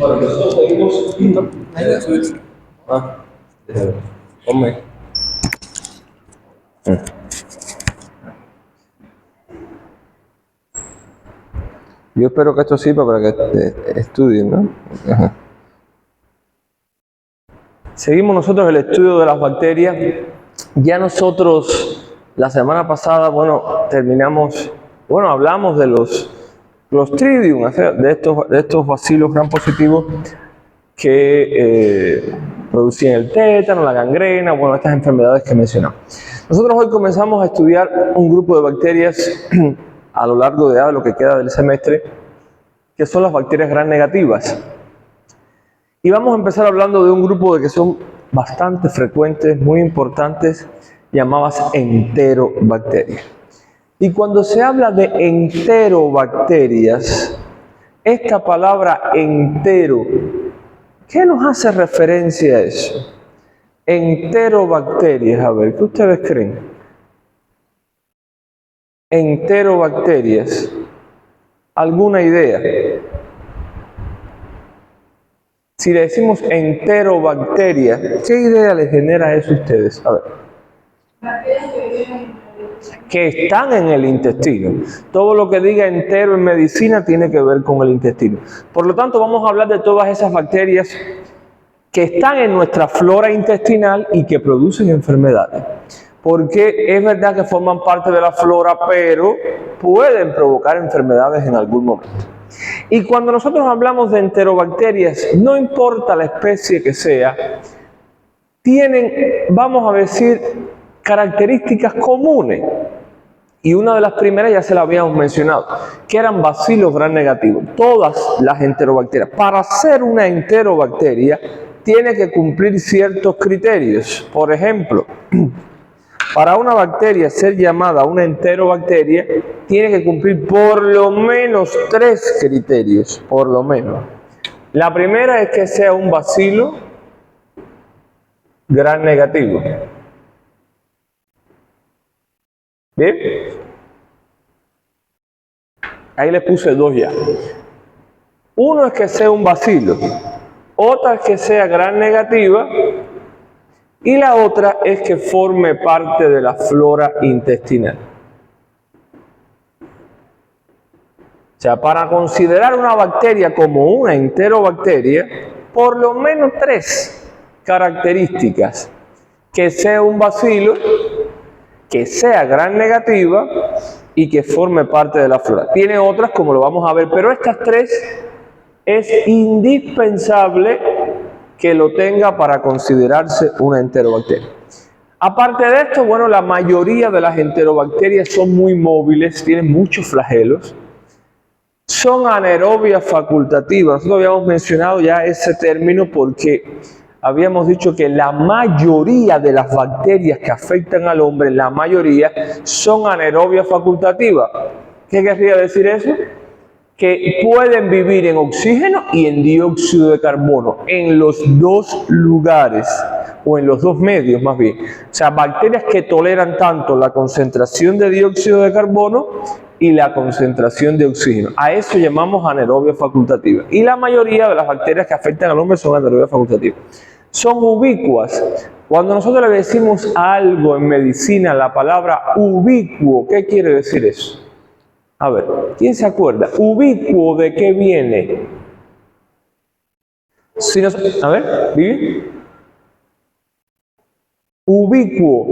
Bueno, nosotros seguimos. Ponme. Yo espero que esto sirva para que estudien, ¿no? Ajá. Seguimos nosotros el estudio de las bacterias. Ya nosotros la semana pasada, hablamos de los Clostridium, de estos bacilos gram positivos que producían el tétano, la gangrena, estas enfermedades que mencionamos. Nosotros hoy comenzamos a estudiar un grupo de bacterias a lo largo de lo que queda del semestre, que son las bacterias gram negativas. Y vamos a empezar hablando de un grupo de que son bastante frecuentes, muy importantes, llamadas enterobacterias. Y cuando se habla de enterobacterias, esta palabra entero, ¿qué nos hace referencia a eso? Enterobacterias, a ver, ¿qué ustedes creen? Enterobacterias, ¿alguna idea? Si le decimos enterobacteria, ¿qué idea les genera eso a ustedes? A ver. Que están en el intestino. Todo lo que diga entero en medicina tiene que ver con el intestino. Por lo tanto, vamos a hablar de todas esas bacterias que están en nuestra flora intestinal y que producen enfermedades. Porque es verdad que forman parte de la flora, pero pueden provocar enfermedades en algún momento. Y cuando nosotros hablamos de enterobacterias, no importa la especie que sea, tienen, vamos a decir, características comunes. Y una de las primeras ya se la habíamos mencionado, que eran bacilos gram negativos. Todas las enterobacterias. Para ser una enterobacteria, tiene que cumplir ciertos criterios. Por ejemplo, para una bacteria ser llamada una enterobacteria, tiene que cumplir por lo menos 3 criterios, por lo menos. La primera es que sea un bacilo gram negativo. ¿Bien? Ahí le puse 2 ya. Uno es que sea un bacilo, otra es que sea gram negativa, y la otra es que forme parte de la flora intestinal. O sea, para considerar una bacteria como una enterobacteria, por lo menos 3 características: que sea un bacilo, que sea gram negativa y que forme parte de la flora. Tiene otras, como lo vamos a ver, pero estas 3 es indispensable que lo tenga para considerarse una enterobacteria. Aparte de esto, la mayoría de las enterobacterias son muy móviles, tienen muchos flagelos, son anaerobias facultativas. Nosotros habíamos mencionado ya ese término porque habíamos dicho que la mayoría de las bacterias que afectan al hombre, la mayoría, son anaerobias facultativas. ¿Qué querría decir eso? Que pueden vivir en oxígeno y en dióxido de carbono, en los 2 lugares, o en los 2 medios más bien. O sea, bacterias que toleran tanto la concentración de dióxido de carbono y la concentración de oxígeno. A eso llamamos anaerobia facultativa. Y la mayoría de las bacterias que afectan al hombre son anaerobias facultativas. Son ubicuas. Cuando nosotros le decimos algo en medicina, la palabra ubicuo, ¿qué quiere decir eso? A ver, ¿quién se acuerda? ¿Ubicuo de qué viene? Si nos, a ver, ¿Vivi? Ubicuo,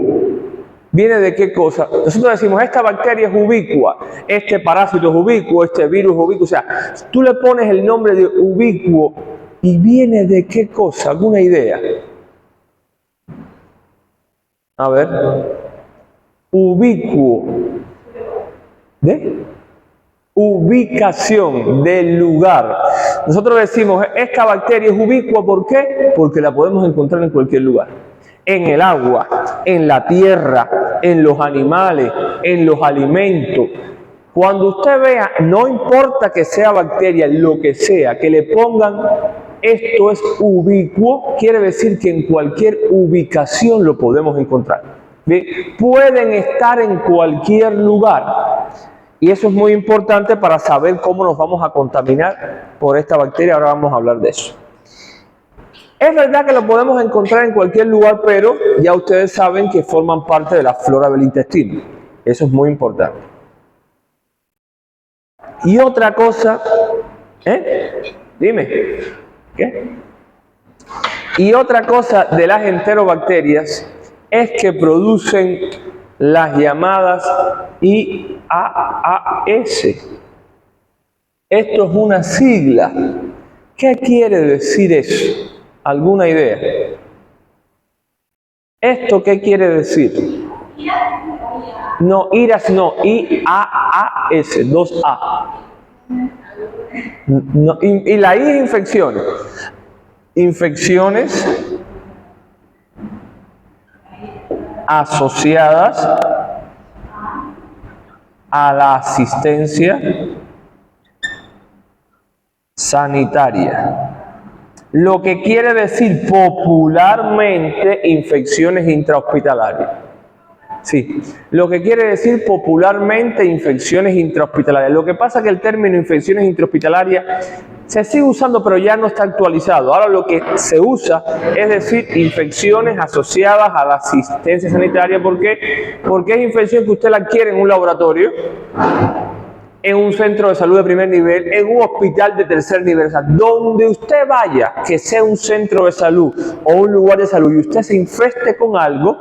¿viene de qué cosa? Nosotros decimos, esta bacteria es ubicua, este parásito es ubicuo, este virus es ubicuo. O sea, tú le pones el nombre de ubicuo y ¿viene de qué cosa? ¿Alguna idea? A ver, ubicuo, ¿de? Ubicación del lugar. Nosotros decimos, esta bacteria es ubicua, ¿por qué? Porque la podemos encontrar en cualquier lugar. En el agua, en la tierra, en los animales, en los alimentos. Cuando usted vea, no importa que sea bacteria, lo que sea, que le pongan esto es ubicuo, quiere decir que en cualquier ubicación lo podemos encontrar. ¿Bien? Pueden estar en cualquier lugar. Y eso es muy importante para saber cómo nos vamos a contaminar por esta bacteria. Ahora vamos a hablar de eso. Es verdad que lo podemos encontrar en cualquier lugar, pero ya ustedes saben que forman parte de la flora del intestino. Eso es muy importante. Y otra cosa, dime, ¿qué? Y otra cosa de las enterobacterias es que producen las llamadas IAAS. Esto es una sigla. ¿Qué quiere decir eso? ¿Alguna idea? ¿Esto qué quiere decir? No, IRAS no, IAAS, 2A. No, y la I es infecciones. Infecciones asociadas a la asistencia sanitaria. Lo que quiere decir popularmente infecciones intrahospitalarias. Sí, lo que quiere decir popularmente infecciones intrahospitalarias. Lo que pasa es que el término infecciones intrahospitalarias se sigue usando, pero ya no está actualizado. Ahora lo que se usa es decir infecciones asociadas a la asistencia sanitaria. ¿Por qué? Porque es infección que usted la adquiere en un laboratorio, en un centro de salud de primer nivel, en un hospital de tercer nivel. O sea, donde usted vaya, que sea un centro de salud o un lugar de salud, y usted se infeste con algo,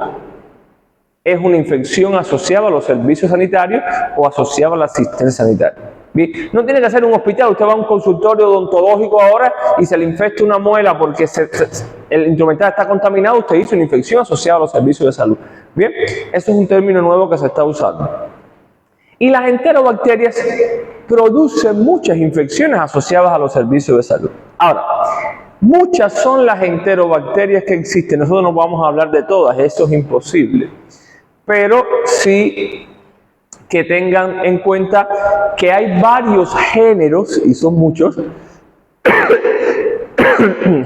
es una infección asociada a los servicios sanitarios o asociada a la asistencia sanitaria. ¿Bien? No tiene que ser un hospital. Usted va a un consultorio odontológico ahora y se le infecta una muela porque el instrumental está contaminado. Usted hizo una infección asociada a los servicios de salud. Bien, eso es un término nuevo que se está usando. Y las enterobacterias producen muchas infecciones asociadas a los servicios de salud. Ahora, muchas son las enterobacterias que existen. Nosotros no vamos a hablar de todas, eso es imposible. Pero sí que tengan en cuenta que hay varios géneros, y son muchos,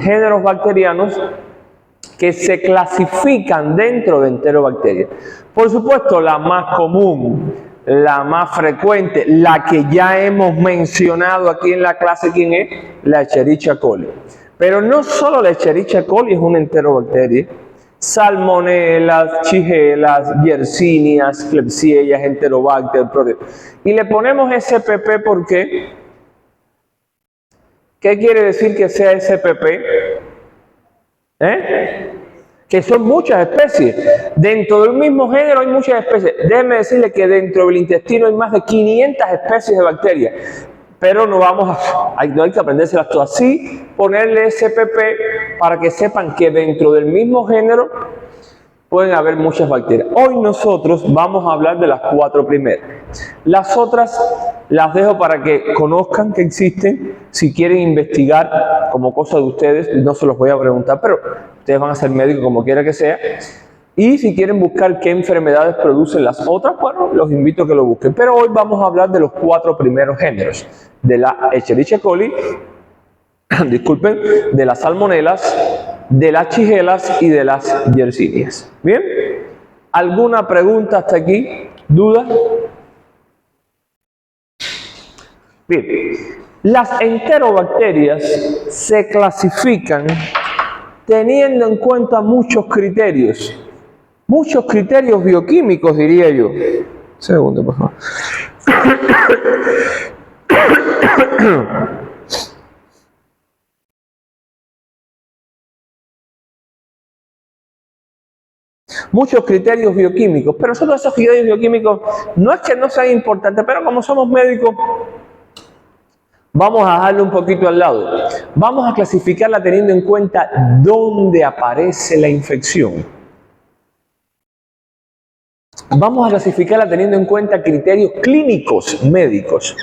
géneros bacterianos que se clasifican dentro de enterobacterias. Por supuesto, la más común, la más frecuente, la que ya hemos mencionado aquí en la clase, ¿quién es? La Escherichia coli. Pero no solo la Escherichia coli es una enterobacteria. Salmonelas, Shigellas, Yersinias, Klebsiella, Enterobacter, y le ponemos SPP porque ¿qué quiere decir que sea SPP? Que son muchas especies. Dentro del mismo género hay muchas especies. Déjeme decirle que dentro del intestino hay más de 500 especies de bacterias. Pero no hay que aprendérselas todas. Sí, ponerle SPP para que sepan que dentro del mismo género pueden haber muchas bacterias. Hoy nosotros vamos a hablar de las 4 primeras. Las otras las dejo para que conozcan que existen. Si quieren investigar como cosa de ustedes, no se los voy a preguntar, pero ustedes van a ser médicos como quiera que sea. Y si quieren buscar qué enfermedades producen las otras, bueno, los invito a que lo busquen. Pero hoy vamos a hablar de los 4 primeros géneros. De la Escherichia coli, disculpen, de las salmonelas, de las Shigellas y de las Yersinias. ¿Bien? ¿Alguna pregunta hasta aquí? ¿Duda? Bien. Las enterobacterias se clasifican teniendo en cuenta muchos criterios bioquímicos, diría yo. Un segundo, por favor. Muchos criterios bioquímicos, pero nosotros esos criterios bioquímicos no es que no sean importantes, pero como somos médicos, vamos a dejarle un poquito al lado. Vamos a clasificarla teniendo en cuenta dónde aparece la infección. Vamos a clasificarla teniendo en cuenta criterios clínicos médicos.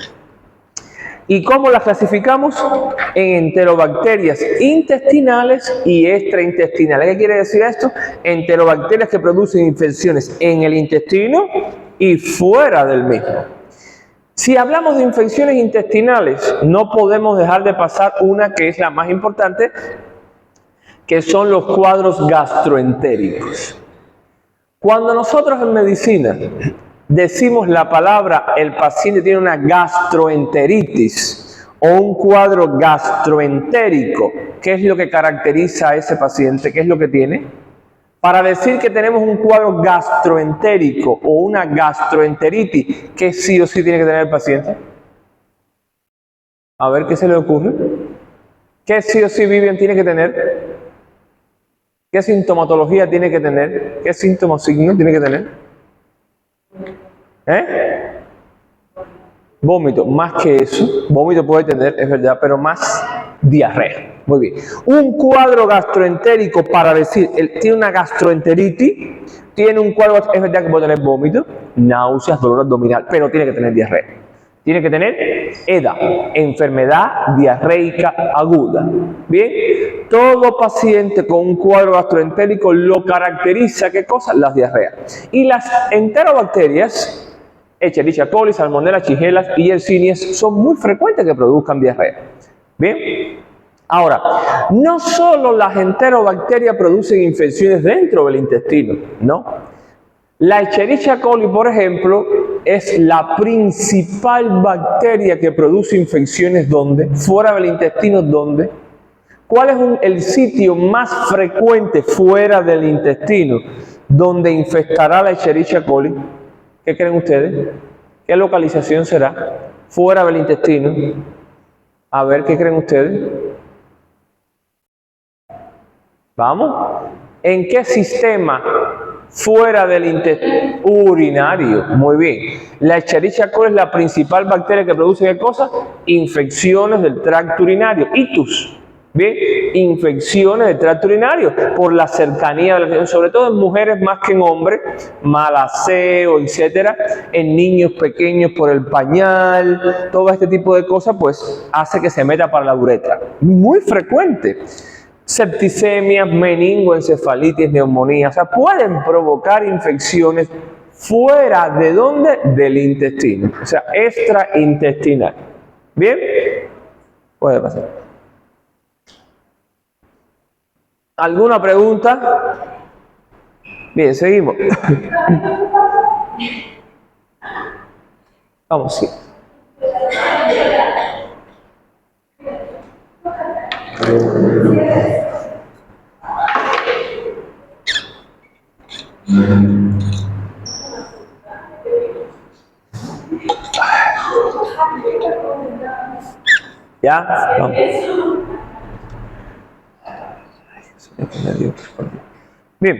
¿Y cómo las clasificamos? En enterobacterias intestinales y extraintestinales. ¿Qué quiere decir esto? Enterobacterias que producen infecciones en el intestino y fuera del mismo. Si hablamos de infecciones intestinales, no podemos dejar de pasar una que es la más importante, que son los cuadros gastroentéricos. Cuando nosotros en medicina decimos la palabra, el paciente tiene una gastroenteritis o un cuadro gastroentérico, ¿qué es lo que caracteriza a ese paciente? ¿Qué es lo que tiene? Para decir que tenemos un cuadro gastroentérico o una gastroenteritis, ¿qué sí o sí tiene que tener el paciente? A ver qué se le ocurre. ¿Qué sí o sí Vivian tiene que tener? ¿Qué sintomatología tiene que tener? ¿Qué síntomas, signos tiene que tener? Vómito, más que eso. Vómito puede tener, es verdad, pero más diarrea. Muy bien. Un cuadro gastroentérico, para decir, él tiene una gastroenteritis, tiene un cuadro, es verdad que puede tener vómito, náuseas, dolor abdominal, pero tiene que tener diarrea. Tiene que tener EDA, enfermedad diarreica aguda. Bien, todo paciente con un cuadro gastroentérico lo caracteriza, ¿qué cosa? Las diarreas. Y las enterobacterias, Escherichia coli, Salmonella, Shigella y Yersinia, son muy frecuentes que produzcan diarrea. Bien, ahora, no solo las enterobacterias producen infecciones dentro del intestino, no. La Escherichia coli, por ejemplo, es la principal bacteria que produce infecciones ¿dónde? Fuera del intestino, ¿dónde? ¿Cuál es el sitio más frecuente fuera del intestino donde infestará la Escherichia coli? ¿Qué creen ustedes? ¿Qué localización será? Fuera del intestino. A ver, ¿qué creen ustedes? ¿Vamos? ¿En qué sistema? Fuera del intestino urinario. Muy bien. La Escherichia coli es la principal bacteria que produce ¿qué cosa? Infecciones del tracto urinario. Itus. Bien, infecciones del tracto urinario por la cercanía de la, sobre todo en mujeres más que en hombres, mal aseo, etcétera, en niños pequeños por el pañal, todo este tipo de cosas, pues hace que se meta para la uretra. Muy frecuente. Septicemias, meningoencefalitis, neumonía, o sea, pueden provocar infecciones fuera de ¿dónde? Del intestino, o sea, extraintestinal. Bien, puede pasar. ¿Alguna pregunta? Bien, seguimos. Vamos, sí. ¿Ya? Vamos. Bien,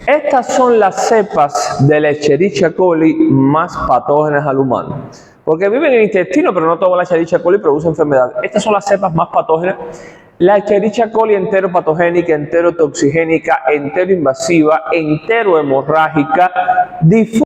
estas son las cepas de la Escherichia coli más patógenas al humano, porque viven en el intestino, pero no toda la Escherichia coli produce enfermedad. Estas son las cepas más patógenas. La Escherichia coli enteropatogénica, enterotoxigénica, enteroinvasiva, enterohemorrágica, difusa.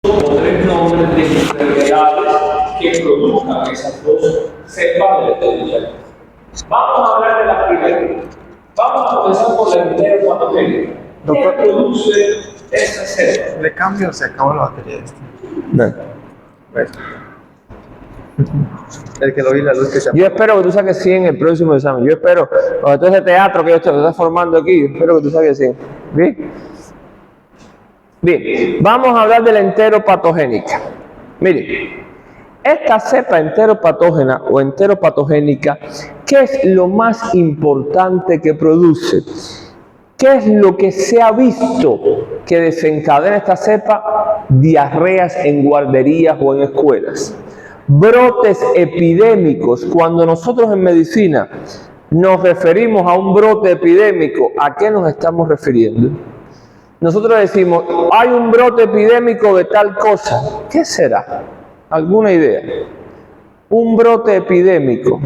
O tres nombres de enfermedades que produzcan esas dos cepas de Escherichia. Vamos a hablar de la primera. Vamos a comenzar por la enteropatogénica. ¿Qué produce esa cepa? Le cambio, se acabó la batería de este. No. El que lo vi la luz que se Yo espero que tú saques 100 en el próximo examen. Yo espero, con todo ese teatro que yo estoy formando aquí, yo espero que tú saques 100. ¿Bien? Bien, vamos a hablar de la enteropatogénica. Miren, esta cepa enteropatógena o enteropatogénica, ¿qué es lo más importante que produce? ¿Qué es lo que se ha visto que desencadena esta cepa? Diarreas en guarderías o en escuelas. Brotes epidémicos. Cuando nosotros en medicina nos referimos a un brote epidémico, ¿a qué nos estamos refiriendo? Nosotros decimos, hay un brote epidémico de tal cosa. ¿Qué será? ¿Alguna idea? Un brote epidémico.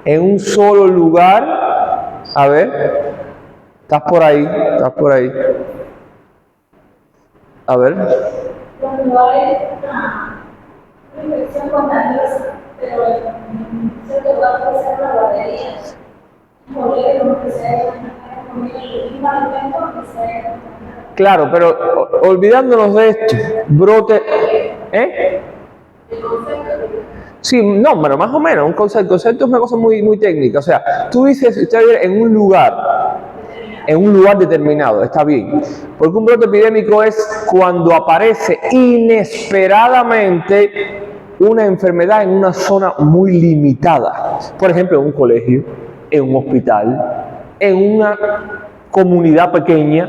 En un solo lugar. A ver. Estás por ahí, estás por ahí. A ver. Cuando hay una infección contagiosa, pero se te va a pasar la guardería. Volver como que se haya comido el mismo alimento que se haya comido. Claro, pero olvidándonos de esto, brote, ¿eh? El concepto de Sí, no, pero más o menos, un concepto, el concepto es una cosa muy técnica. O sea, tú dices, usted vive en un lugar determinado, está bien. Porque un brote epidémico es cuando aparece inesperadamente una enfermedad en una zona muy limitada. Por ejemplo, en un colegio, en un hospital, en una comunidad pequeña,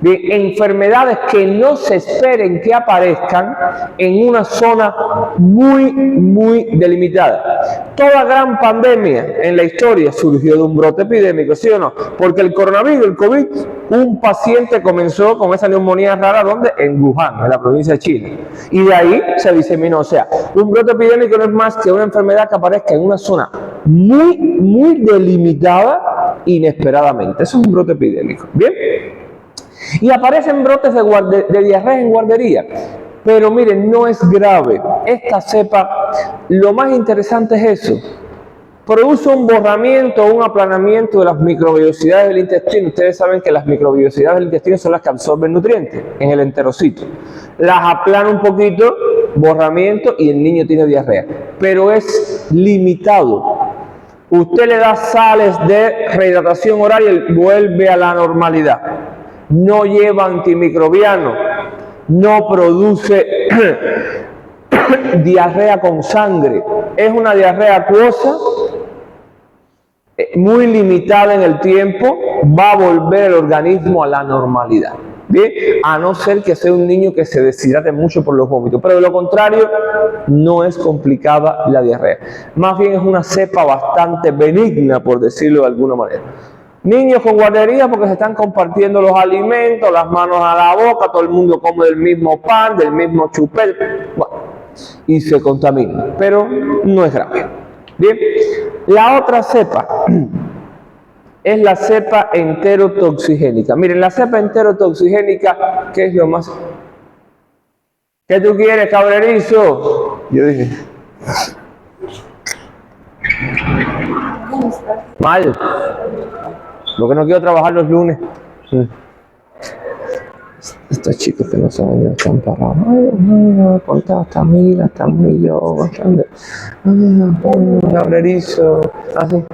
de enfermedades que no se esperen que aparezcan en una zona muy delimitada. Toda gran pandemia en la historia surgió de un brote epidémico, ¿sí o no? Porque el coronavirus, el COVID, un paciente comenzó con esa neumonía rara, ¿dónde? En Wuhan, en la provincia de China. Y de ahí se diseminó. O sea, un brote epidémico no es más que una enfermedad que aparezca en una zona muy delimitada inesperadamente. Eso es un brote epidémico. ¿Bien? Y aparecen brotes de diarrea en guardería. Pero miren, no es grave. Esta cepa, lo más interesante es eso. Produce un borramiento, un aplanamiento de las microvellosidades del intestino. Ustedes saben que las microvellosidades del intestino son las que absorben nutrientes en el enterocito. Las aplana un poquito, borramiento, y el niño tiene diarrea. Pero es limitado. Usted le da sales de rehidratación oral y él vuelve a la normalidad. No lleva antimicrobiano, no produce diarrea con sangre. Es una diarrea acuosa, muy limitada en el tiempo, va a volver el organismo a la normalidad. ¿Bien? A no ser que sea un niño que se deshidrate mucho por los vómitos, pero de lo contrario no es complicada la diarrea. Más bien es una cepa bastante benigna, por decirlo de alguna manera. Niños con guardería porque se están compartiendo los alimentos, las manos a la boca, todo el mundo come del mismo pan, del mismo chupete, bueno, y se contamina, pero no es grave. Bien, la otra cepa es la cepa enterotoxigénica. Miren, la cepa enterotoxigénica, ¿qué es lo más? ¿Qué tú quieres, cabrerizo? Yo dije. Mal. Porque no quiero trabajar los lunes. Estos chicos que no saben ya están parados. Ay, Dios mío, ponte hasta mil, hasta un millón. Cabrerizo. Así.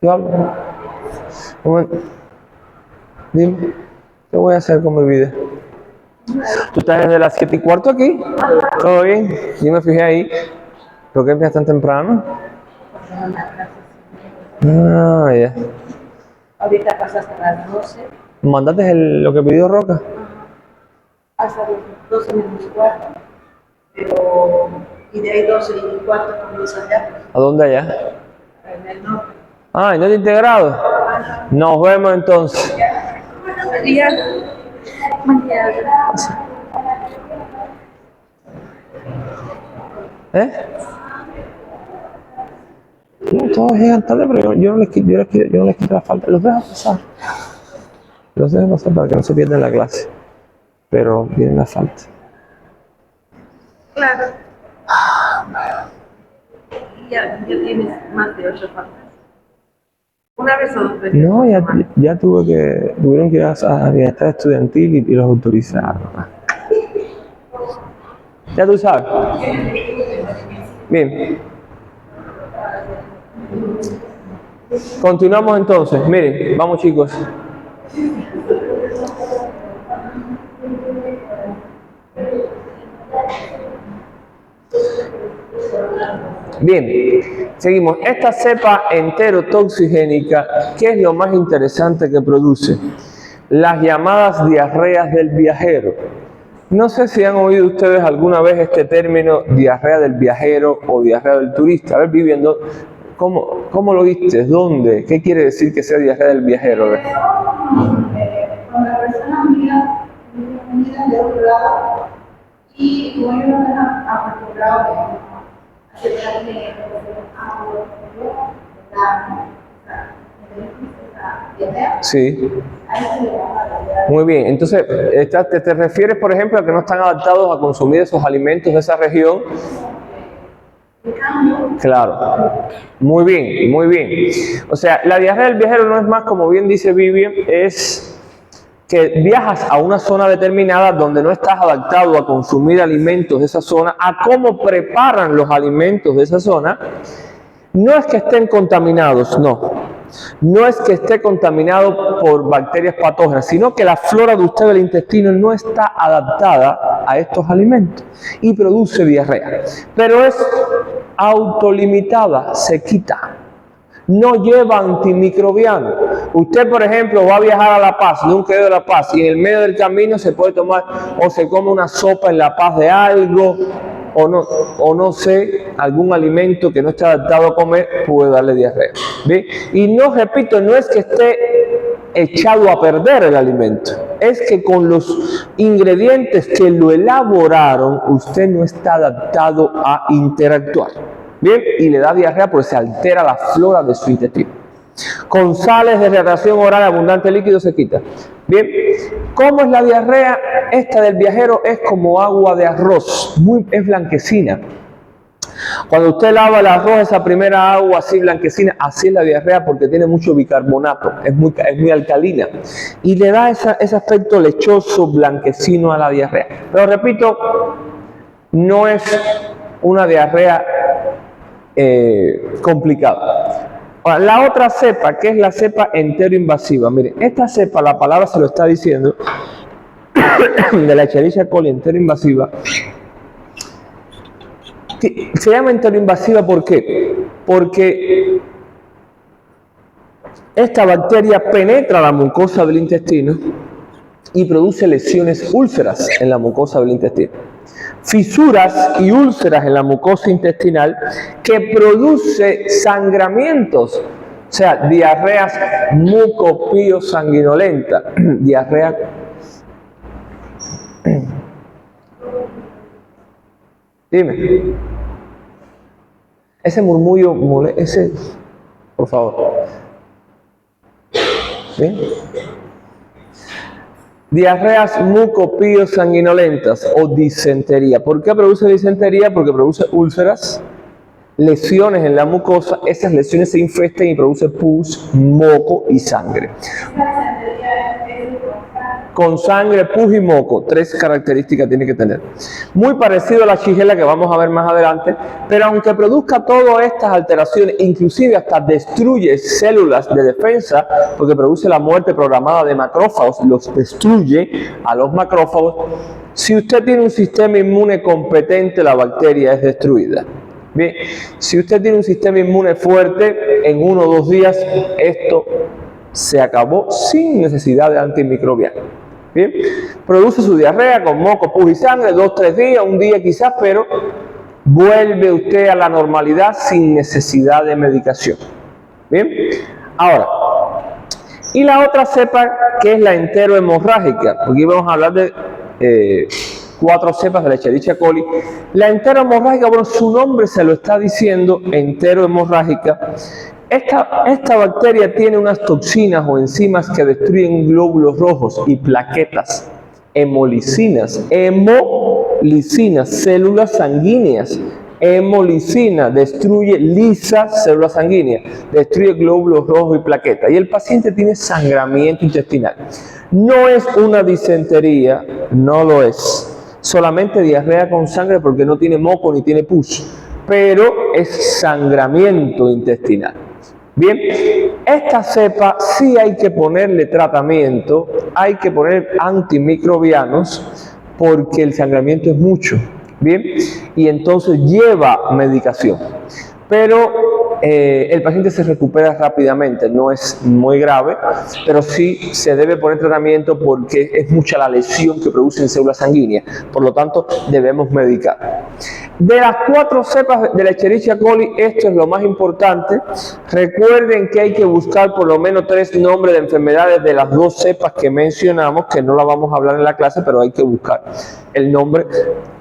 Yo hablo. Dime, ¿qué voy a hacer con mi vida? ¿Tú estás desde las 7:15 aquí? ¿Todo bien? Yo me fijé ahí. ¿Por qué empiezas tan temprano? Ah, ya. ahorita pasa hasta las 12. ¿Mandaste lo que pidió Roca? Hasta las 12 menos cuarto. Pero, y de ahí 12:15 comienza allá, ¿A dónde allá? en el norte. Ah, ¿y no te integrado? Nos vemos entonces. ¿Eh? No, todos llegan tarde, pero yo no les quito la falta. Los dejo pasar. Los dejo pasar para que no se pierdan la clase. Pero vienen la falta. Claro. Ya tienes más de 8 faltas. Una vez o dos veces. No, ya tuvieron que ir a bienestar estudiantil y los autorizaron. Ya tú sabes. Bien. Continuamos entonces. Miren, vamos chicos. Bien, seguimos. Esta cepa enterotoxigénica, ¿qué es lo más interesante que produce? Las llamadas diarreas del viajero. No sé si han oído ustedes alguna vez este término diarrea del viajero o diarrea del turista. A ver, viviendo, ¿cómo lo viste? ¿Dónde? ¿Qué quiere decir que sea diarrea del viajero? Cuando la persona mira de otro lado y como ellos no están acostumbrados a aceptarle agua, Sí. Ahí se le llama variedad. Muy bien, entonces te refieres, por ejemplo, a que no están adaptados a consumir esos alimentos de esa región. El cambio, Claro, muy bien, muy bien. O sea, la diarrea del viajero no es más, como bien dice Vivian, es que viajas a una zona determinada donde no estás adaptado a consumir alimentos de esa zona, a cómo preparan los alimentos de esa zona. No es que estén contaminados, no. No es que esté contaminado por bacterias patógenas, sino que la flora de usted del intestino no está adaptada a estos alimentos y produce diarrea. Pero es autolimitada, se quita. No lleva antimicrobiano. Usted, por ejemplo, va a viajar a La Paz, de un querido de La Paz, y en el medio del camino se puede tomar o se come una sopa en La Paz de algo, o no sé, algún alimento que no esté adaptado a comer puede darle diarrea. ¿Ve? Y no, repito, no es que esté echado a perder el alimento, es que con los ingredientes que lo elaboraron, usted no está adaptado a interactuar. Bien, y le da diarrea porque se altera la flora de su intestino. Con sales de rehidratación oral, abundante líquido se quita. Bien, ¿cómo es la diarrea? Esta del viajero es como agua de arroz, es blanquecina. Cuando usted lava el arroz, esa primera agua así blanquecina, así es la diarrea porque tiene mucho bicarbonato, es muy alcalina. Y le da ese aspecto lechoso, blanquecino a la diarrea. Pero repito, no es una diarrea complicada. Ahora, la otra cepa, que es la cepa enteroinvasiva. Miren, esta cepa, la palabra se lo está diciendo, de la Escherichia coli enteroinvasiva, se llama enteroinvasiva ¿por qué? Porque esta bacteria penetra la mucosa del intestino y produce lesiones, úlceras en la mucosa del intestino. Fisuras y úlceras en la mucosa intestinal que produce sangramientos, o sea, diarreas mucopio-sanguinolenta, diarrea. Dime. Ese murmullo, por favor. ¿Bien? Diarreas mucopio-sanguinolentas o disentería. ¿Por qué produce disentería? Porque produce úlceras, lesiones en la mucosa. Esas lesiones se infestan y produce pus, moco y sangre. Con sangre, pus y moco, 3 características tiene que tener. Muy parecido a la shigella que vamos a ver más adelante, pero aunque produzca todas estas alteraciones, inclusive hasta destruye células de defensa, porque produce la muerte programada de macrófagos, los destruye a los macrófagos. Si usted tiene un sistema inmune competente, la bacteria es destruida. Bien, si usted tiene un sistema inmune fuerte, en 1 o 2 días esto se acabó sin necesidad de antimicrobiano. Bien, produce su diarrea con moco, pus y sangre, 2 o 3 días, un día quizás, pero vuelve usted a la normalidad sin necesidad de medicación. Bien, ahora, y la otra cepa que es la enterohemorrágica, porque vamos a hablar de 4 cepas de la Escherichia coli. La enterohemorrágica, bueno, su nombre se lo está diciendo, enterohemorrágica. Esta bacteria tiene unas toxinas o enzimas que destruyen glóbulos rojos y plaquetas, hemolicinas, células sanguíneas. Hemolicina destruye, lisa células sanguíneas, destruye glóbulos rojos y plaquetas. Y el paciente tiene sangramiento intestinal. No es una disentería, no lo es. Solamente diarrea con sangre porque no tiene moco ni tiene pus, pero es sangramiento intestinal. Bien, esta cepa sí hay que ponerle tratamiento, hay que poner antimicrobianos porque el sangramiento es mucho. Bien, y entonces lleva medicación. Pero el paciente se recupera rápidamente, no es muy grave, pero sí se debe poner tratamiento porque es mucha la lesión que producen células sanguíneas, por lo tanto debemos medicar. De las 4 cepas de la Escherichia coli, esto es lo más importante. Recuerden que hay que buscar por lo menos 3 nombres de enfermedades de las 2 cepas que mencionamos, que no la vamos a hablar en la clase, pero hay que buscar el nombre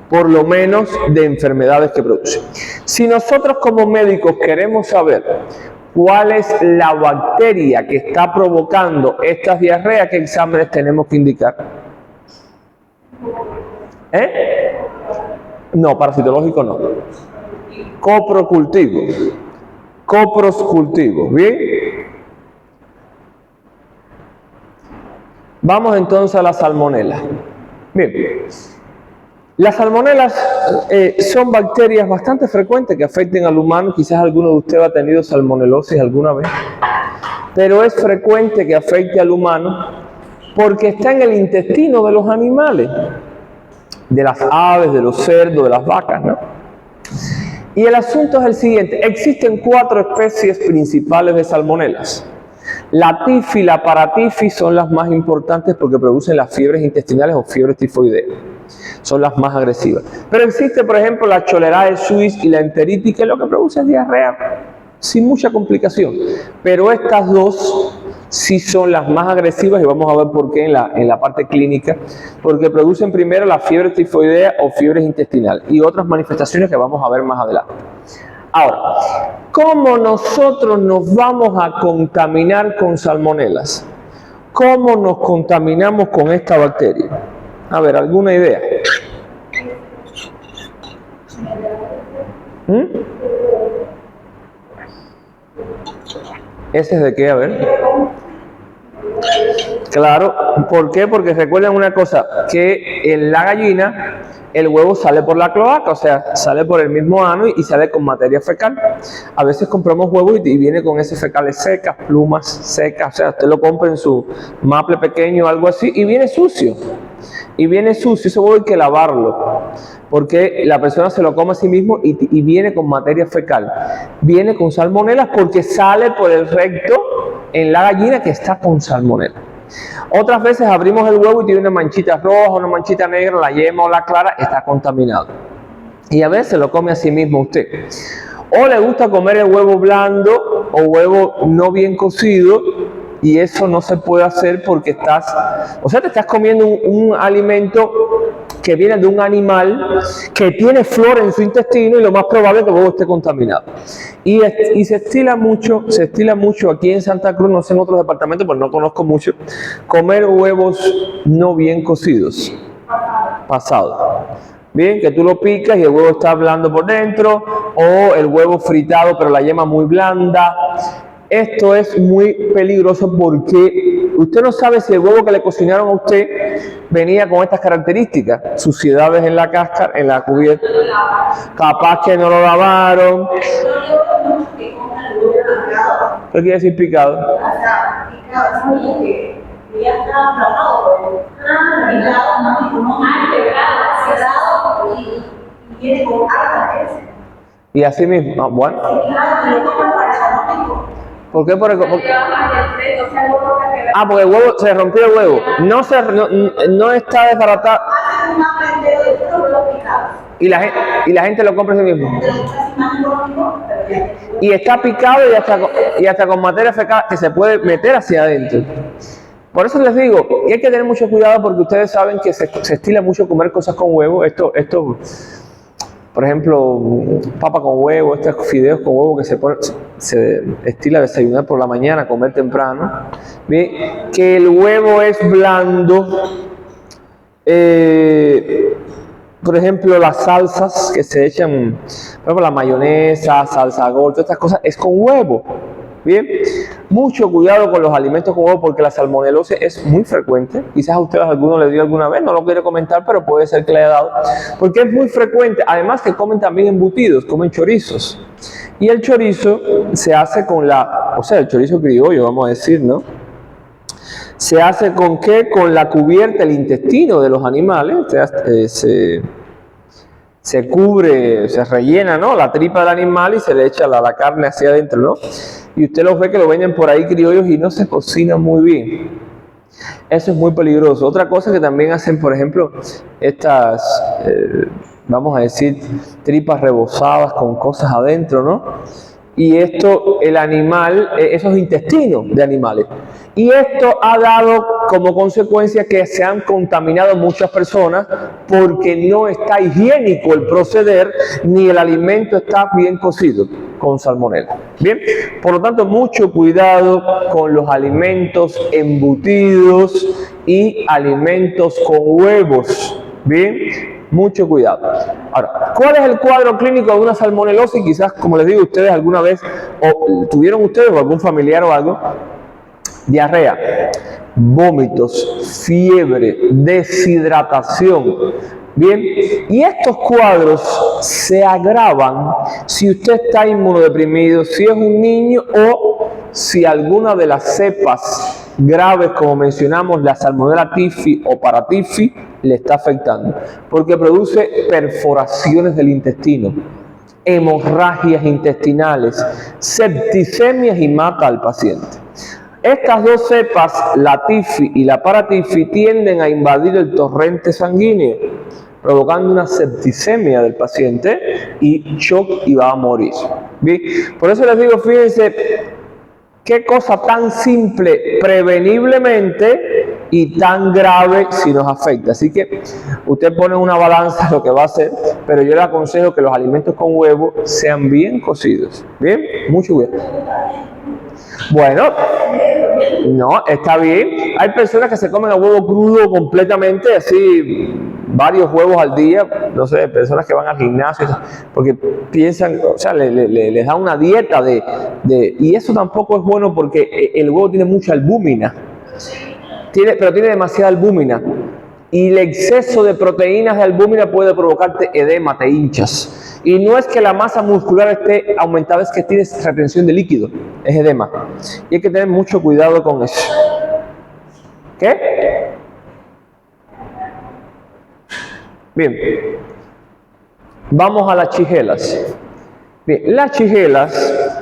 por lo menos de enfermedades que producen. Si nosotros como médicos queremos saber cuál es la bacteria que está provocando estas diarreas, ¿qué exámenes tenemos que indicar? No, parasitológico no. Coprocultivo. Coproscultivo, ¿bien? Vamos entonces a la salmonela. Bien. Las salmonelas son bacterias bastante frecuentes que afecten al humano. Quizás alguno de ustedes ha tenido salmonelosis alguna vez. Pero es frecuente que afecte al humano porque está en el intestino de los animales. De las aves, de los cerdos, de las vacas, ¿no? Y el asunto es el siguiente. Existen 4 especies principales de salmonelas. La tifus y la paratifus son las más importantes porque producen las fiebres intestinales o fiebres tifoideas. Son las más agresivas. Pero existe, por ejemplo, la Cholerae suis y la enteritis, que lo que produce es diarrea sin mucha complicación. Pero estas dos sí son las más agresivas y vamos a ver por qué en la parte clínica. Porque producen primero la fiebre tifoidea o fiebres intestinales y otras manifestaciones que vamos a ver más adelante. Ahora, ¿cómo nosotros nos vamos a contaminar con salmonelas? ¿Cómo nos contaminamos con esta bacteria? A ver, ¿alguna idea? ¿Ese es de qué? A ver. Claro, ¿por qué? Porque recuerden una cosa, que en la gallina el huevo sale por la cloaca, o sea, sale por el mismo ano y sale con materia fecal. A veces compramos huevos y viene con esas fecales secas, plumas secas, o sea, usted lo compra en su maple pequeño o algo así y viene sucio. Y viene sucio, ese huevo hay que lavarlo, porque la persona se lo come a sí mismo y viene con materia fecal. Viene con salmonelas porque sale por el recto en la gallina que está con salmonela. Otras veces abrimos el huevo y tiene una manchita roja, una manchita negra, la yema o la clara está contaminado. Y a veces lo come a sí mismo usted. O le gusta comer el huevo blando o huevo no bien cocido, y eso no se puede hacer porque te estás comiendo un alimento que viene de un animal que tiene flora en su intestino y lo más probable es que el huevo esté contaminado. Y se estila mucho aquí en Santa Cruz, no sé en otros departamentos, porque no conozco mucho, comer huevos no bien cocidos, pasados. Bien, que tú lo picas y el huevo está blando por dentro, o el huevo fritado pero la yema muy blanda. Esto es muy peligroso porque usted no sabe si el huevo que le cocinaron a usted venía con estas características. Suciedades en la cáscara, en la cubierta. Capaz que no lo lavaron. ¿Qué quiere decir picado? Y así mismo, bueno. ¿Por qué? Porque el huevo se rompió el huevo. No está desbaratado. Y la gente lo compra a sí mismo. Y está picado y hasta con materia fecal que se puede meter hacia adentro. Por eso les digo, y hay que tener mucho cuidado porque ustedes saben que se estila mucho comer cosas con huevo. Esto por ejemplo, papa con huevo, estos fideos con huevo que se estila desayunar por la mañana, comer temprano. Bien, que el huevo es blando. Por ejemplo, las salsas que se echan, por ejemplo, la mayonesa, salsa Gol, todas estas cosas, es con huevo. Bien, mucho cuidado con los alimentos con huevo porque la salmonelosis es muy frecuente. Quizás a ustedes alguno le dio alguna vez, no lo quiero comentar, pero puede ser que le haya dado. Porque es muy frecuente, además que comen también embutidos, comen chorizos. Y el chorizo se hace con el chorizo criollo, vamos a decir, ¿no? ¿Se hace con qué? Con la cubierta, el intestino de los animales, se cubre, se rellena, ¿no? La tripa del animal y se le echa la carne hacia adentro, ¿no? Y usted los ve que lo venden por ahí criollos y no se cocinan muy bien. Eso es muy peligroso. Otra cosa que también hacen, por ejemplo, estas, vamos a decir, tripas rebozadas con cosas adentro, ¿no? Y esto, el animal, esos intestinos de animales. Y esto ha dado como consecuencia que se han contaminado muchas personas porque no está higiénico el proceder ni el alimento está bien cocido. con salmonela. Bien, por lo tanto, mucho cuidado con los alimentos embutidos y alimentos con huevos. Bien, mucho cuidado. Ahora, ¿cuál es el cuadro clínico de una salmonelosis? Quizás, como les digo, ustedes alguna vez, o tuvieron ustedes o algún familiar o algo, diarrea, vómitos, fiebre, deshidratación. Bien, y estos cuadros se agravan si usted está inmunodeprimido, si es un niño o si alguna de las cepas graves, como mencionamos, la Salmonella typhi o Paratyphi, le está afectando, porque produce perforaciones del intestino, hemorragias intestinales, septicemias y mata al paciente. Estas dos cepas, la Typhi y la Paratyphi, tienden a invadir el torrente sanguíneo, provocando una septicemia del paciente y shock y va a morir. ¿Bien? Por eso les digo, fíjense, qué cosa tan simple preveniblemente y tan grave si nos afecta. Así que usted pone una balanza lo que va a hacer, pero yo le aconsejo que los alimentos con huevo sean bien cocidos. Bien, mucho cuidado. Bueno, no, está bien. Hay personas que se comen el huevo crudo completamente, así, varios huevos al día. No sé, personas que van al gimnasio, porque piensan, o sea, les da una dieta y eso tampoco es bueno porque el huevo tiene mucha albúmina. Pero tiene demasiada albúmina. Y el exceso de proteínas de albúmina puede provocarte edema, te hinchas. Y no es que la masa muscular esté aumentada, es que tienes retención de líquido, es edema. Y hay que tener mucho cuidado con eso. ¿Qué? Bien. Vamos a las chigelas. Bien, las chigelas,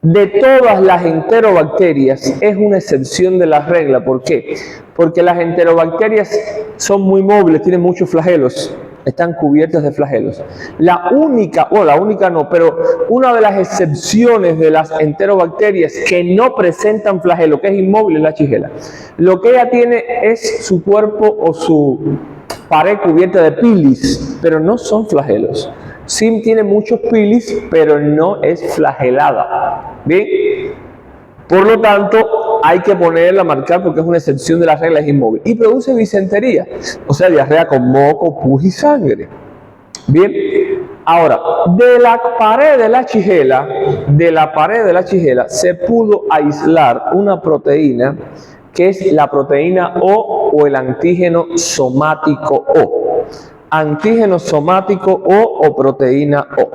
de todas las enterobacterias, es una excepción de la regla. ¿Por qué? Porque las enterobacterias son muy móviles, tienen muchos flagelos, están cubiertas de flagelos. La única no, pero una de las excepciones de las enterobacterias que no presentan flagelo, que es inmóvil, es la shigella. Lo que ella tiene es su cuerpo o su pared cubierta de pilis, pero no son flagelos. Sí tiene muchos pilis, pero no es flagelada. ¿Bien? Por lo tanto, hay que ponerla a marcar porque es una excepción de la regla, es inmóvil. Y produce disentería, o sea, diarrea con moco, pus y sangre. Bien, ahora, de la pared de la shigella se pudo aislar una proteína que es la proteína O el antígeno somático O. Antígeno somático o proteína O.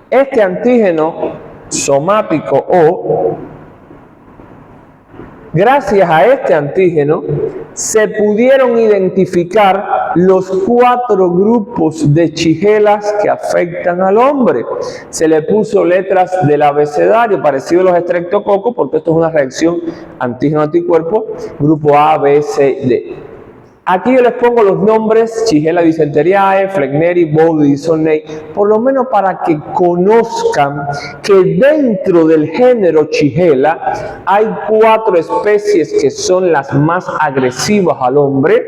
Este antígeno somático O, gracias a este antígeno, se pudieron identificar los 4 grupos de shigellas que afectan al hombre. Se le puso letras del abecedario, parecido a los estreptococos, porque esto es una reacción antígeno-anticuerpo, grupo A, B, C, D. Aquí yo les pongo los nombres: Shigella dysenteriae, Fleckneri, Bowley, Dissonei, por lo menos para que conozcan que dentro del género Shigella hay 4 especies que son las más agresivas al hombre,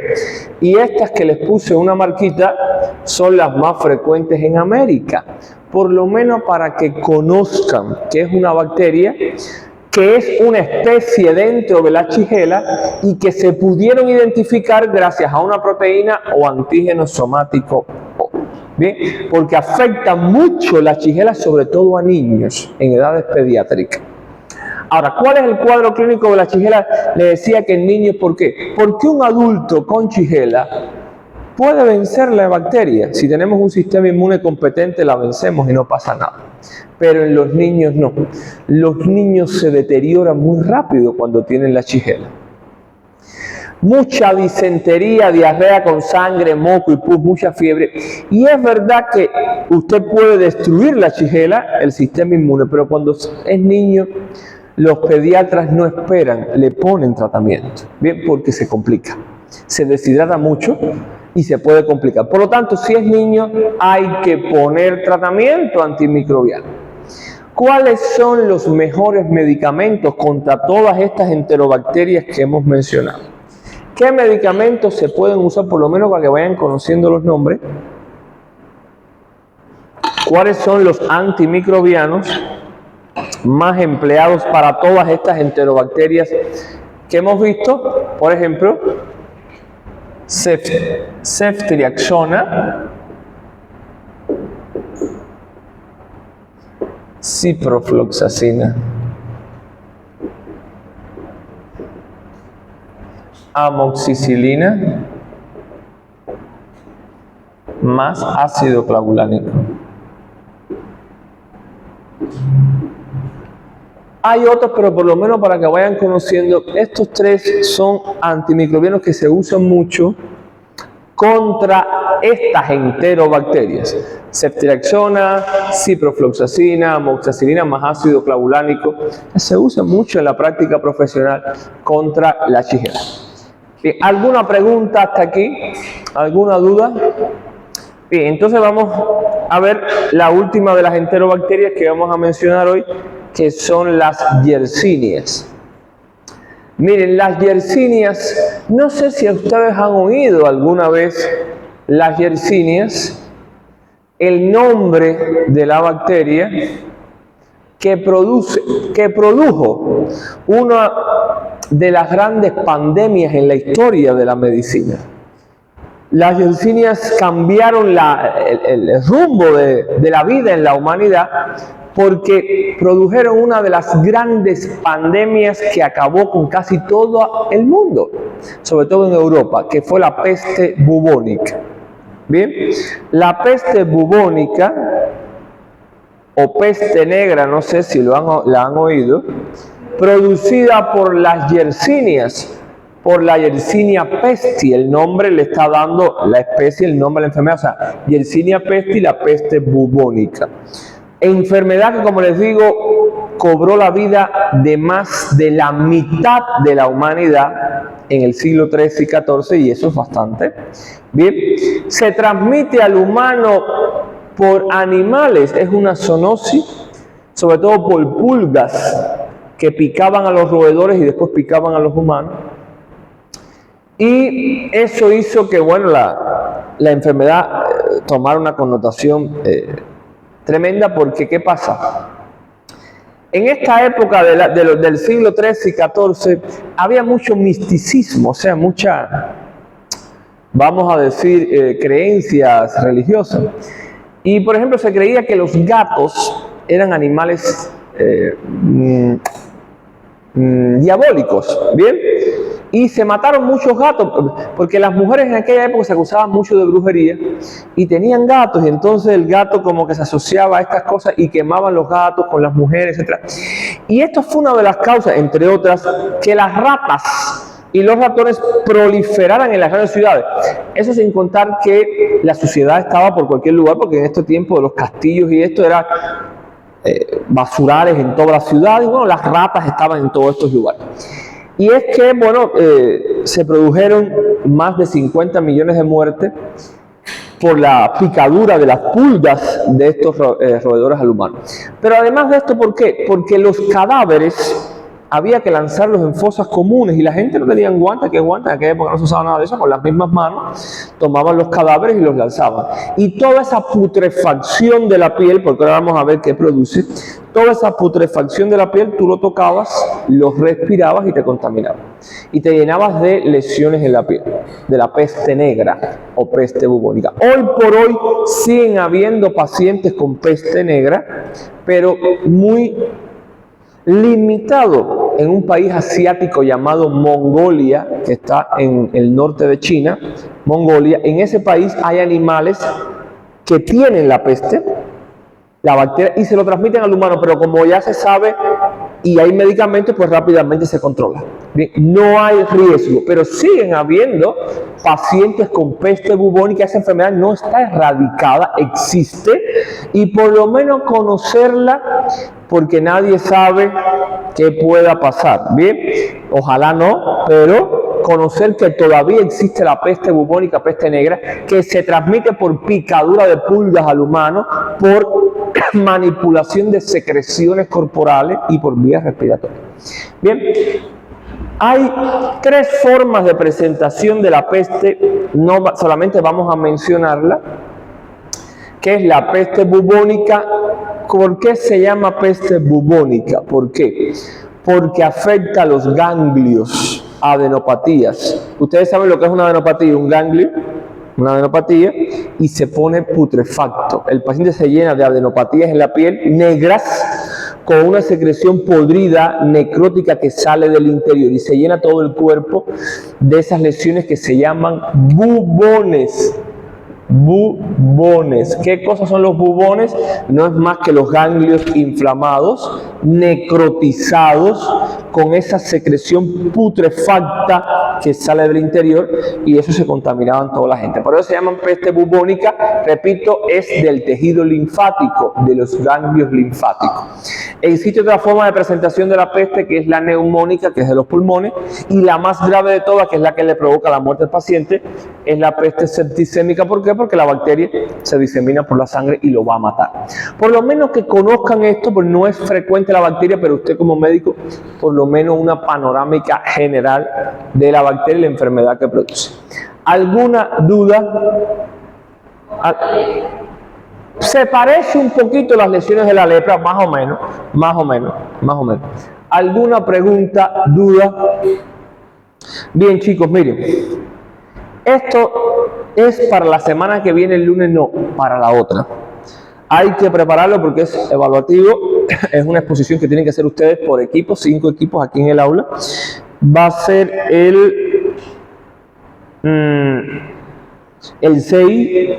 y estas que les puse una marquita son las más frecuentes en América. Por lo menos para que conozcan que es una bacteria, que es una especie dentro de la shigella y que se pudieron identificar gracias a una proteína o antígeno somático O. Bien, porque afecta mucho la shigella, sobre todo a niños en edades pediátricas. Ahora, ¿cuál es el cuadro clínico de la shigella? Le decía que en niños, ¿por qué? Porque un adulto con shigella puede vencer la bacteria. Si tenemos un sistema inmune competente, la vencemos y no pasa nada. Pero en los niños no. Los niños se deterioran muy rápido cuando tienen la shigella. Mucha disentería, diarrea con sangre, moco y pus, mucha fiebre. Y es verdad que usted puede destruir la shigella, el sistema inmune, pero cuando es niño, los pediatras no esperan, le ponen tratamiento. Bien, porque se complica. Se deshidrata mucho y se puede complicar. Por lo tanto, si es niño, hay que poner tratamiento antimicrobiano. ¿Cuáles son los mejores medicamentos contra todas estas enterobacterias que hemos mencionado? ¿Qué medicamentos se pueden usar, por lo menos para que vayan conociendo los nombres? ¿Cuáles son los antimicrobianos más empleados para todas estas enterobacterias que hemos visto? Por ejemplo, ceftriaxona, ciprofloxacina, amoxicilina, más ácido clavulánico. Hay otros, pero por lo menos para que vayan conociendo, estos tres son antimicrobianos que se usan mucho contra estas enterobacterias: ceftriaxona, ciprofloxacina, amoxicilina más ácido clavulánico. Se usa mucho en la práctica profesional contra la Shigella. Bien, ¿alguna pregunta hasta aquí? ¿Alguna duda? Bien, entonces vamos a ver la última de las enterobacterias que vamos a mencionar hoy, que son las Yersinia. Miren, las Yersinia, no sé si ustedes han oído alguna vez las Yersinia, el nombre de la bacteria que produjo una de las grandes pandemias en la historia de la medicina. Las Yersinia cambiaron el rumbo de la vida en la humanidad porque produjeron una de las grandes pandemias que acabó con casi todo el mundo, sobre todo en Europa, que fue la peste bubónica. Bien, la peste bubónica o peste negra, no sé si la han oído, producida por las Yersinias, por la Yersinia pestis. El nombre le está dando la especie, el nombre de la enfermedad, o sea, Yersinia pestis, la peste bubónica. Enfermedad que, como les digo, cobró la vida de más de la mitad de la humanidad en el siglo XIII y XIV, y eso es bastante. Bien, se transmite al humano por animales, es una zoonosis, sobre todo por pulgas que picaban a los roedores y después picaban a los humanos. Y eso hizo que, bueno, la enfermedad tomara una connotación tremenda, porque ¿qué pasa? En esta época del siglo XIII y XIV había mucho misticismo, o sea, mucha, vamos a decir, creencias religiosas. Y, por ejemplo, se creía que los gatos eran animales diabólicos, ¿bien? Y se mataron muchos gatos, porque las mujeres en aquella época se acusaban mucho de brujería y tenían gatos, y entonces el gato como que se asociaba a estas cosas y quemaban los gatos con las mujeres, etc. Y esto fue una de las causas, entre otras, que las ratas y los ratones proliferaran en las grandes ciudades. Eso sin contar que la suciedad estaba por cualquier lugar, porque en este tiempo los castillos y esto eran basurales en todas las ciudades, y bueno, las ratas estaban en todos estos lugares. Y es que, bueno, se produjeron más de 50 millones de muertes por la picadura de las pulgas de estos roedores al humano. Pero además de esto, ¿por qué? Porque los cadáveres había que lanzarlos en fosas comunes y la gente no tenía guantes, que guantes, en aquella época no se usaba nada de eso, con las mismas manos tomaban los cadáveres y los lanzaban. Y toda esa putrefacción de la piel, porque ahora vamos a ver qué produce, toda esa putrefacción de la piel, tú lo tocabas, los respirabas y te contaminabas. Y te llenabas de lesiones en la piel, de la peste negra o peste bubónica. Hoy por hoy siguen habiendo pacientes con peste negra, pero muy limitado en un país asiático llamado Mongolia, que está en el norte de China. Mongolia, en ese país hay animales que tienen la peste, la bacteria, y se lo transmiten al humano, pero como ya se sabe y hay medicamentos, pues rápidamente se controla. Bien, no hay riesgo, pero siguen habiendo pacientes con peste bubónica. Esa enfermedad no está erradicada, existe, y por lo menos conocerla, porque nadie sabe qué pueda pasar. Bien, ojalá no, pero conocer que todavía existe la peste bubónica, peste negra, que se transmite por picadura de pulgas al humano, por manipulación de secreciones corporales y por vías respiratorias. Bien, hay tres formas de presentación de la peste, no solamente vamos a mencionarla. que es la peste bubónica. ¿Por qué se llama peste bubónica? ¿Por qué? Porque afecta a los ganglios, adenopatías. Ustedes saben lo que es una adenopatía, un ganglio, una adenopatía, y se pone putrefacto. El paciente se llena de adenopatías en la piel, negras, con una secreción podrida, necrótica que sale del interior y se llena todo el cuerpo de esas lesiones que se llaman bubones. Bubones. ¿Qué cosas son los bubones? No es más que los ganglios inflamados, necrotizados, con esa secreción putrefacta que sale del interior, y eso se contaminaban toda la gente. Por eso se llaman peste bubónica. Repito, es del tejido linfático, de los ganglios linfáticos. Existe otra forma de presentación de la peste, que es la neumónica, que es de los pulmones, y la más grave de todas, que es la que le provoca la muerte al paciente, es la peste septicémica. ¿Por qué? Porque la bacteria se disemina por la sangre y lo va a matar. Por lo menos que conozcan esto, pues no es frecuente la bacteria, pero usted como médico, por lo menos una panorámica general de la bacteria y la enfermedad que produce. ¿Alguna duda? Se parece un poquito a las lesiones de la lepra, más o menos. ¿Alguna pregunta, duda? Bien, chicos, miren. Esto es para la semana que viene, el lunes no, para la otra. Hay que prepararlo porque es evaluativo, es una exposición que tienen que hacer ustedes por equipos, 5 equipos aquí en el aula. Va a ser el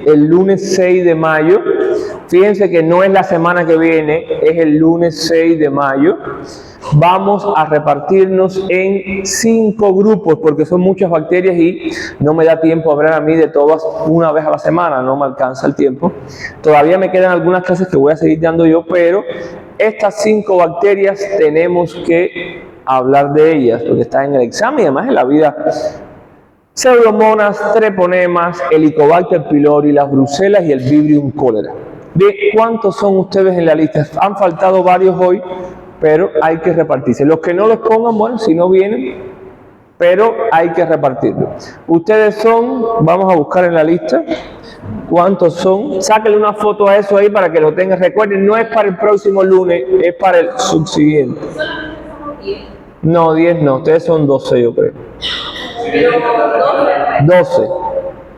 lunes 6 de mayo. Fíjense que no es la semana que viene, es el lunes 6 de mayo. Vamos a repartirnos en 5 grupos porque son muchas bacterias y no me da tiempo a hablar a mí de todas una vez a la semana, no me alcanza el tiempo. Todavía me quedan algunas clases que voy a seguir dando yo, pero estas 5 bacterias tenemos que hablar de ellas porque están en el examen y además en la vida. Pseudomonas, treponemas, Helicobacter pylori, las brucelas y el Vibrio cholera. Bien, ¿cuántos son ustedes en la lista? Han faltado varios hoy, pero hay que repartirse. Los que no les pongan, bueno, si no vienen, pero hay que repartirlo. Ustedes son, vamos a buscar en la lista, ¿cuántos son? Sáquenle una foto a eso ahí para que lo tengan. Recuerden, no es para el próximo lunes, es para el subsiguiente. No, 10 no, ustedes son 12 yo creo.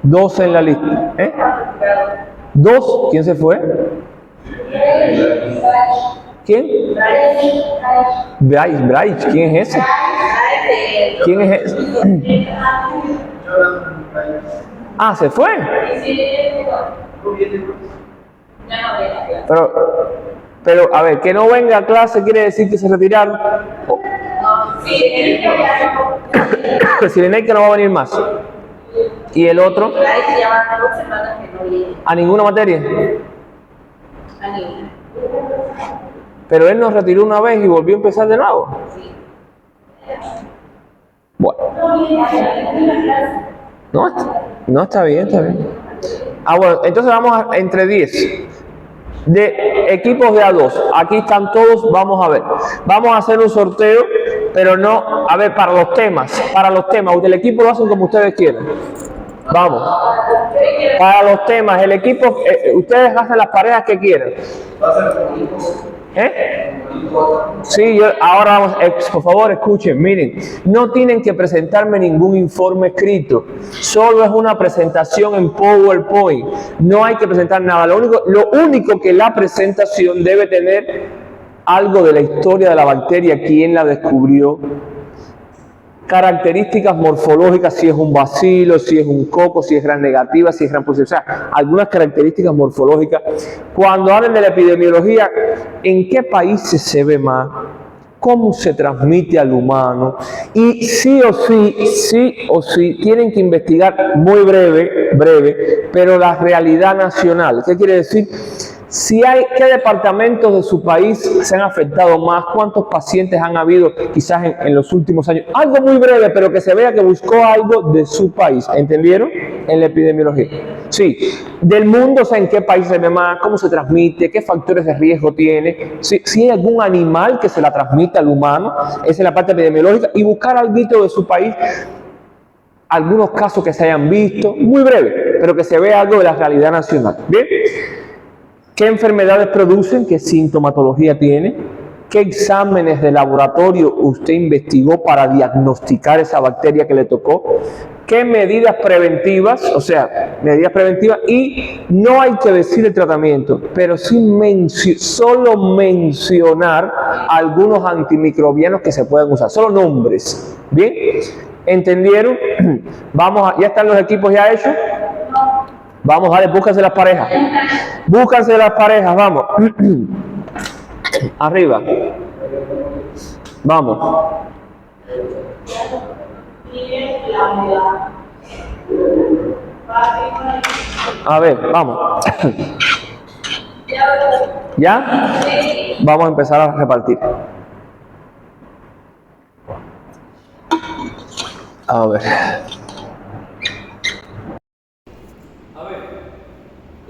12 en la lista. ¿Eh? 2, ¿quién se fue? ¿Quién? Bryce, ¿quién es ese? ¿Quién es ese? Ah, ¿se fue? Pero, a ver, que no venga a clase quiere decir que se retiraron. Sireneca no va a venir más. ¿Y el otro? ¿A ninguna materia? A ninguna. Pero él nos retiró una vez y volvió a empezar de nuevo. Bueno. No, está bien, está bien. Ah, bueno, entonces vamos a, entre 10. De equipos de A2. Aquí están todos, vamos a ver. Vamos a hacer un sorteo, pero no, a ver, para los temas, el equipo lo hacen como ustedes quieran. Vamos. Para los temas, el equipo, ustedes hacen las parejas que quieran. Sí, ahora vamos, por favor escuchen, miren, no tienen que presentarme ningún informe escrito, solo es una presentación en PowerPoint, no hay que presentar nada, lo único que la presentación debe tener algo de la historia de la bacteria, quién la descubrió, características morfológicas, si es un bacilo, si es un coco, si es gram negativa, si es gram positiva, o sea, algunas características morfológicas. Cuando hablen de la epidemiología, ¿en qué países se ve más? ¿Cómo se transmite al humano? Y sí o sí, tienen que investigar muy breve, pero la realidad nacional. ¿Qué quiere decir? ¿Qué departamentos de su país se han afectado más? ¿Cuántos pacientes han habido quizás en los últimos años? Algo muy breve, pero que se vea que buscó algo de su país. ¿Entendieron? En la epidemiología. Sí. Del mundo, o sea, en qué país se ve más, cómo se transmite, qué factores de riesgo tiene, si hay algún animal que se la transmite al humano, esa es la parte epidemiológica, y buscar algo de su país, algunos casos que se hayan visto, muy breve, pero que se vea algo de la realidad nacional. ¿Bien? ¿Qué enfermedades producen? ¿Qué sintomatología tiene? ¿Qué exámenes de laboratorio usted investigó para diagnosticar esa bacteria que le tocó? ¿Qué medidas preventivas? O sea, medidas preventivas, y no hay que decir el tratamiento, pero sí solo mencionar algunos antimicrobianos que se pueden usar, solo nombres. ¿Bien? ¿Entendieron? ¿Ya están los equipos ya hechos? Vamos, vale, búscanse las parejas. Búscanse las parejas, vamos. Arriba. Vamos. A ver, vamos. ¿Ya? Vamos a empezar a repartir. A ver.